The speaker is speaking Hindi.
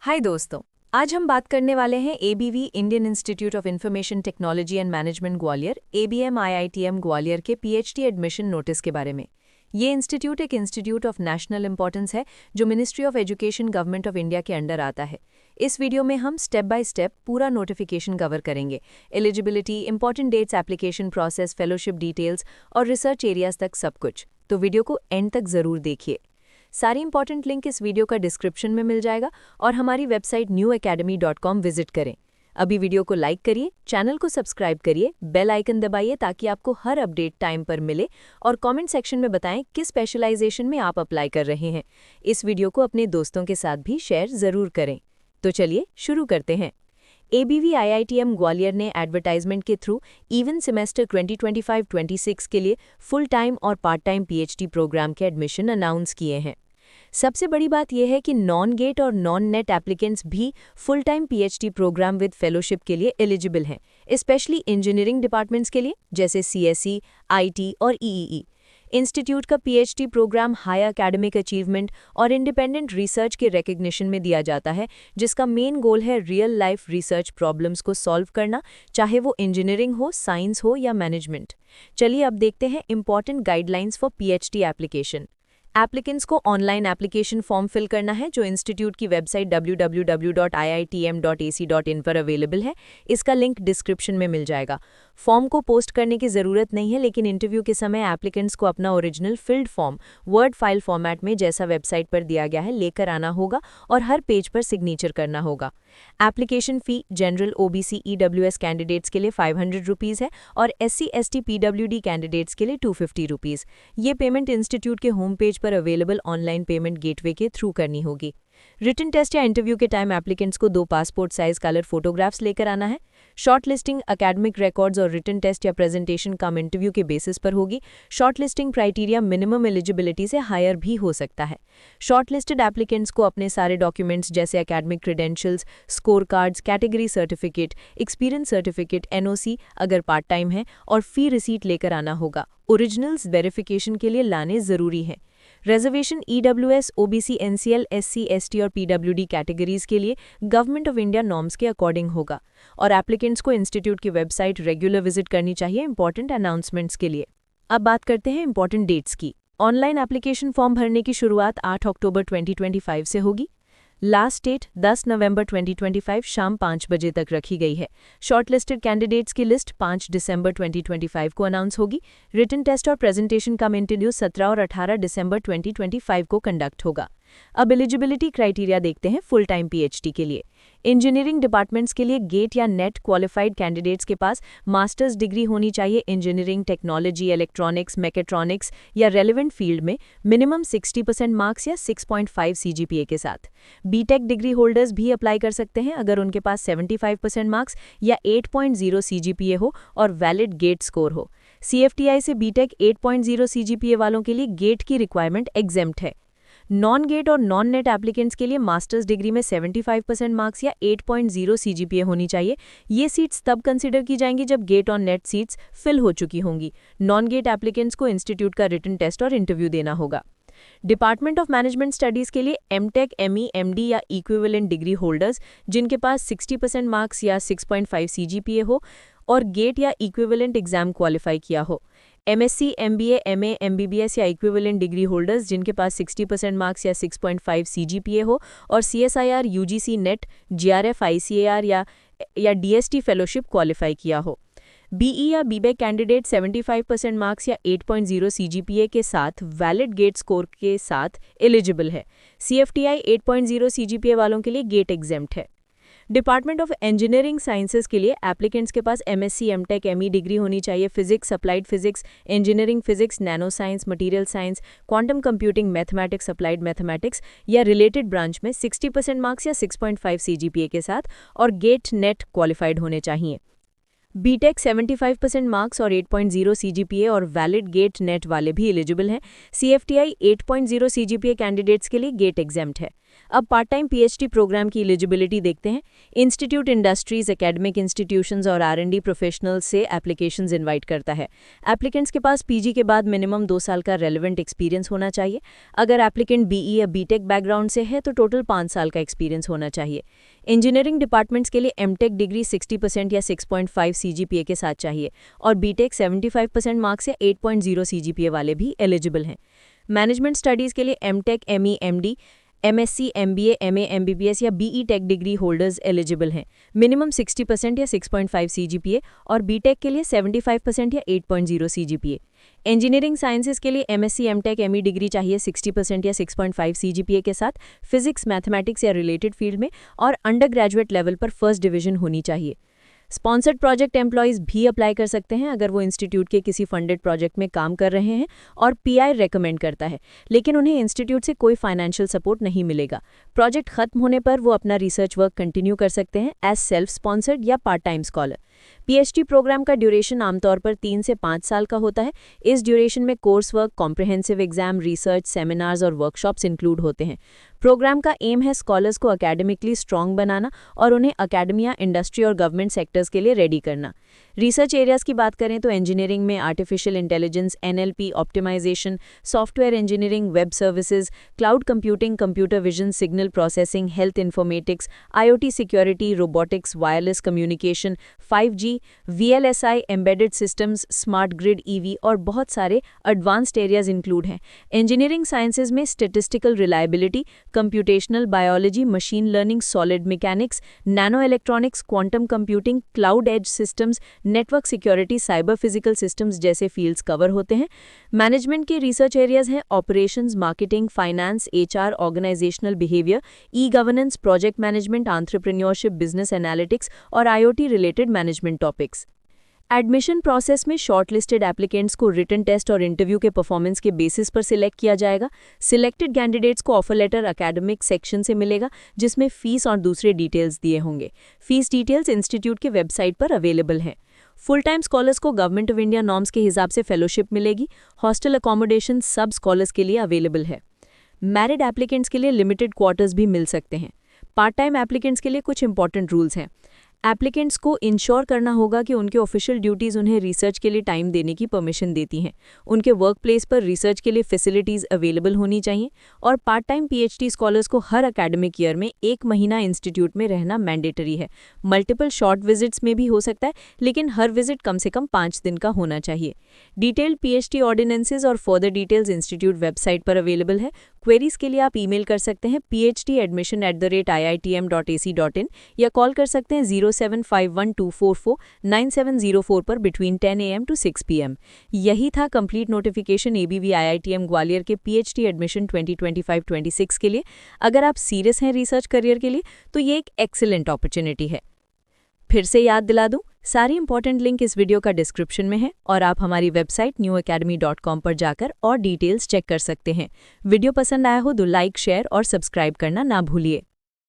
हाय दोस्तों, आज हम बात करने वाले हैं ABV Indian institute of information technology and management Gwalior ABM IITM Gwalior के पीएचडी एडमिशन नोटिस के बारे में। ये इंस्टीट्यूट एक इंस्टीट्यूट ऑफ नेशनल इंपॉर्टेंस है जो ministry of education government of India के अंडर आता है। इस वीडियो में हम स्टेप बाय स्टेप पूरा नोटिफिकेशन कवर करेंगे, eligibility, important dates, application process, fellowship details और रिसर्च एरियाज तक सब कुछ। तो वीडियो को एंड तक जरूर देखिए। सारी इंपॉर्टेंट लिंक इस वीडियो का डिस्क्रिप्शन में मिल जाएगा और हमारी वेबसाइट newacademy.com विजिट करें। अभी वीडियो को लाइक करिए, चैनल को सब्सक्राइब करिए, बेल आइकन दबाइए ताकि आपको हर अपडेट टाइम पर मिले और कमेंट सेक्शन में बताएं किस स्पेशलाइजेशन में आप अप्लाई कर रहे हैं। इस वीडियो को अपने दोस्तों के साथ भी शेयर ज़रूर करें। तो चलिए शुरू करते हैं। एबीवी आईआईटीएम ग्वालियर ने एडवर्टाइजमेंट के थ्रू इवन सेमेस्टर 2025-26 के लिए फुल टाइम और पार्ट टाइम पीएचडी प्रोग्राम के एडमिशन अनाउंस किए हैं। सबसे बड़ी बात यह है कि नॉन गेट और नॉन नेट एप्लीकेंट्स भी full time PhD programme with fellowship के लिए एलिजिबल हैं, स्पेशली इंजीनियरिंग डिपार्टमेंट्स के लिए जैसे सीएसई, आईटी और ईईई। इंस्टीट्यूट का PhD programme high academic achievement और इंडिपेंडेंट रिसर्च के रिकग्निशन में दिया जाता है, जिसका मेन गोल है रियल लाइफ रिसर्च प्रॉब्लम्स को सॉल्व करना, चाहे वो इंजीनियरिंग हो, साइंस हो या मैनेजमेंट। चलिए अब देखते हैं important guidelines for PhD application. Applicants को ऑनलाइन एप्लीकेशन फॉर्म फिल करना है जो इंस्टीट्यूट की वेबसाइट www.iitm.ac.in पर अवेलेबल है। इसका लिंक डिस्क्रिप्शन में मिल जाएगा। फॉर्म को पोस्ट करने की ज़रूरत नहीं है, लेकिन इंटरव्यू के समय एप्लीकेंट्स को अपना original field form word file format में जैसा वेबसाइट पर दिया गया है लेकर आना होगा और हर पेज पर सिग्नेचर करना होगा। Application fee general OBC EWS candidates के लिए 500 रुपीज़ है और SC ST PWD कैंडिडेट्स के लिए 250 रुपीज़। ये पेमेंट इंस्टीट्यूट के होम पेज पर अवेलेबल ऑनलाइन पेमेंट गेटवे के थ्रू करनी होगी। रिटन टेस्ट या इंटरव्यू के टाइम एप्लीकेंट्स को 2 पासपोर्ट साइज कलर फोटोग्राफ्स लेकर आना है। शॉर्ट लिस्टिंग एकेडमिक रिकॉर्ड्स और रिटन टेस्ट या प्रेजेंटेशन कम इंटरव्यू के बेसिस पर होगी। Short listing criteria minimum eligibility से हायर भी हो सकता है। शॉर्ट लिस्टेड एप्लीकेंट्स को अपने सारे डॉक्यूमेंट्स जैसे academic credentials, score cards, category certificate, experience certificate, NOC अगर पार्ट टाइम है और फी रिसीट लेकर आना होगा। ओरिजिनल्स वेरिफिकेशन के लिए लाने ज़रूरी हैं। Reservation EWS, OBC, NCL, SC, ST और PWD कैटेगरीज के लिए गवर्नमेंट ऑफ इंडिया नॉर्म्स के अकॉर्डिंग होगा और एप्लीकेंट्स को इंस्टीट्यूट की वेबसाइट रेगुलर विजिट करनी चाहिए इंपॉर्टेंट अनाउंसमेंट्स के लिए। अब बात करते हैं इंपॉर्टेंट डेट्स की। ऑनलाइन एप्लीकेशन फॉर्म भरने की शुरुआत 8 अक्टूबर 2025 से होगी। लास्ट डेट 10 नवंबर 2025 शाम 5 बजे तक रखी गई है। शॉर्टलिस्टेड कैंडिडेट्स की लिस्ट 5 दिसंबर 2025 को अनाउंस होगी। रिटन टेस्ट और प्रेजेंटेशन कम इंटरव्यू 17 और 18 दिसंबर 2025 को कंडक्ट होगा। अब एलिजिबिलिटी क्राइटेरिया देखते हैं फुल टाइम पीएचडी के लिए। इंजीनियरिंग डिपार्टमेंट्स के लिए गेट या नेट क्वालिफाइड कैंडिडेट्स के पास मास्टर्स डिग्री होनी चाहिए इंजीनियरिंग, टेक्नोलॉजी, इलेक्ट्रॉनिक्स, मैकेट्रॉनिक्स या रेलेवेंट फील्ड में, मिनिमम 60% मार्क्स या 6.5 CGPA के साथ। बीटेक डिग्री होल्डर्स भी अप्लाई कर सकते हैं अगर उनके पास 75% मार्क्स या 8.0 CGPA हो और वैलिड गेट स्कोर हो। CFTI से बीटेक 8.0 CGPA वालों के लिए गेट की रिक्वायरमेंट एग्जेम्प्ट है। नॉन गेट और नॉन नेट एप्लीकेंट्स के लिए मास्टर्स डिग्री में 75% मार्क्स या 8.0 CGPA होनी चाहिए। ये सीट्स तब कंसिडर की जाएंगी जब गेट और नेट सीट्स फिल हो चुकी होंगी। नॉन गेट एप्लीकेंट्स को इंस्टीट्यूट का रिटन टेस्ट और इंटरव्यू देना होगा। डिपार्टमेंट ऑफ मैनेजमेंट स्टडीज़ के लिए MTech, ME, MD या इक्विवेलेंट डिग्री होल्डर्स जिनके पास 60% मार्क्स या 6.5 CGPA हो और गेट या इक्विवेलेंट एग्जाम क्वालिफाई किया हो। MSc, MBA, MA, MBBS या इक्विवेलेंट डिग्री होल्डर्स जिनके पास 60% मार्क्स या 6.5 CGPA हो और CSIR, UGC, NET, GRF, ICAR या DST फेलोशिप क्वालिफाई किया हो। BE या BBEC कैंडिडेट 75% मार्क्स या 8.0 CGPA के साथ वैलिड गेट स्कोर के साथ एलिजिबल है। CFTI 8.0 CGPA वालों के लिए गेट एग्जेम्प्ट है। डिपार्टमेंट ऑफ इंजीनियरिंग साइंसेज के लिए एप्लीकेंट्स के पास MSc, MTech, ME डिग्री होनी चाहिए physics, applied physics, engineering physics, nano science, material science, quantum computing, mathematics, applied mathematics या रिलेटेड ब्रांच में 60% मार्क्स या 6.5 CGPA के साथ और गेट नेट क्वालिफाइड होने चाहिए। बीटेक 75% मार्क्स और 8.0 CGPA और वैलिड गेट नेट वाले भी एलिजिबल हैं। CFTI 8.0 CGPA कैंडिडेट्स के लिए गेट एग्जेम्प्ट है। अब पार्ट टाइम पीएचडी प्रोग्राम की एलिजिबिलिटी देखते हैं। इंस्टीट्यूट इंडस्ट्रीज, एकेडमिक इंस्टीट्यूशंस और आर&डी प्रोफेशनल्स से एप्लीकेशंस इनवाइट करता है। एप्लीकेंट्स के पास पीजी के बाद मिनिमम 2 साल का रेलेवेंट एक्सपीरियंस होना चाहिए। अगर एप्लीकेंट बीई या बीटेक बैकग्राउंड से है तो टोटल 5 साल का एक्सपीरियंस होना चाहिए। इंजीनियरिंग डिपार्टमेंट्स के लिए एमटेक डिग्री 60% या 6.5 सीजीपीए के साथ चाहिए और बीटेक 75% मार्क्स या 8.0 सीजीपीए वाले भी एलिजिबल हैं। मैनेजमेंट स्टडीज़ के लिए MTech, ME, MD, MSc, MBA, MA, MBBS या BE tech degree holders eligible हैं। मिनिमम 60% या 6.5 सीजीपीए और बीटेक के लिए 75% या 8.0 सीजीपीए। इंजीनियरिंग साइंसेज के लिए एमएससी, एमटेक, एमई डिग्री चाहिए 60% या 6.5 सीजीपीए के साथ फिजिक्स, मैथमेटिक्स या रिलेटेड फील्ड में और अंडर ग्रेजुएट लेवल पर फर्स्ट डिवीजन होनी चाहिए। स्पॉन्सर्ड प्रोजेक्ट एम्प्लॉयज़ भी अप्लाई कर सकते हैं अगर वो इंस्टीट्यूट के किसी फंडेड प्रोजेक्ट में काम कर रहे हैं और पीआई रेकमेंड करता है, लेकिन उन्हें इंस्टीट्यूट से कोई फाइनेंशियल सपोर्ट नहीं मिलेगा। प्रोजेक्ट खत्म होने पर वो अपना रिसर्च वर्क कंटिन्यू कर सकते हैं एज सेल्फ स्पॉन्सर्ड या part time scholar. PhD programme का ड्यूरेशन आमतौर पर 3 से 5 साल का होता है। इस ड्यूरेशन में course work, comprehensive exam, research, seminars और वर्कशॉप्स इंक्लूड होते हैं। प्रोग्राम का एम है स्कॉलर्स को एकेडमिकली स्ट्रांग बनाना और उन्हें एकेडमिया, इंडस्ट्री और गवर्नमेंट सेक्टर्स के लिए रेडी करना। रिसर्च एरियाज की बात करें तो इंजीनियरिंग में artificial intelligence, NLP, optimisation, software engineering, web services, cloud computing, computer vision, signal processing, health informatics, IoT security, robotics, wireless communication, 5G, VLSI, embedded systems, smart grid, EV और बहुत सारे एडवांस्ड एरियाज इंक्लूड हैं। इंजीनियरिंग साइंसेज में statistical reliability, computational biology, machine learning, solid mechanics, nanoelectronics, quantum computing, cloud edge systems, network security, cyber physical systems जैसे फील्ड्स कवर होते हैं। मैनेजमेंट के रिसर्च एरियाज हैं operations, marketing, finance, HR, organisational behaviour, e governance, project management, entrepreneurship, business analytics और IoT related management topics. Admission process में शॉर्टलिस्टेड एप्लीकेंट्स को रिटन टेस्ट और इंटरव्यू के परफॉर्मेंस के बेसिस पर सिलेक्ट किया जाएगा। सिलेक्टेड कैंडिडेट्स को ऑफर लेटर एकेडमिक सेक्शन से मिलेगा जिसमें फीस और दूसरे डिटेल्स दिए होंगे। फीस डिटेल्स इंस्टीट्यूट के वेबसाइट पर अवेलेबल हैं। फुल टाइम स्कॉलर्स को गवर्नमेंट ऑफ इंडिया नॉर्म्स के हिसाब से फेलोशिप मिलेगी। हॉस्टल अकोमोडेशन सब स्कॉलर्स के लिए अवेलेबल है। मैरिड एप्लीकेंट्स के लिए लिमिटेड क्वार्टर्स भी मिल सकते हैं। पार्ट टाइम एप्लीकेंट्स के लिए कुछ इंपॉर्टेंट रूल्स हैं। एप्लीकेंट्स को इंश्योर करना होगा कि उनके ऑफिशियल ड्यूटीज़ उन्हें रिसर्च के लिए टाइम देने की परमिशन देती हैं। उनके वर्क प्लेस पर रिसर्च के लिए फैसिलिटीज़ अवेलेबल होनी चाहिए और पार्ट टाइम पीएचडी स्कॉलर्स को हर एकेडमिक ईयर में 1 महीना इंस्टीट्यूट में रहना मैंडेटरी है। मल्टीपल शॉर्ट विजिट्स में भी हो सकता है, लेकिन हर विजिट कम से कम 5 दिन का होना चाहिए। डिटेल्ड पीएचडी ऑर्डिनेंसेज और फर्दर डिटेल्स इंस्टीट्यूट वेबसाइट पर अवेलेबल है। क्वेरीज के लिए आप ईमेल कर सकते हैं phadmission@iitm.ac.in या कॉल कर सकते हैं 07512449704 पर बिटवीन 10 AM to 6 PM। यही था complete notification ABV IITM Gwalior के पीएचडी एडमिशन 2025-26 के लिए। अगर आप सीरियस हैं रिसर्च करियर के लिए तो ये एक एक्सीलेंट अपॉर्चुनिटी है। फिर से याद दिला दूं, सारी इंपॉर्टेंट लिंक इस वीडियो का डिस्क्रिप्शन में है और आप हमारी वेबसाइट newacademy.com पर जाकर और डिटेल्स चेक कर सकते हैं। वीडियो पसंद आया हो तो लाइक, शेयर और सब्सक्राइब करना ना भूलिए।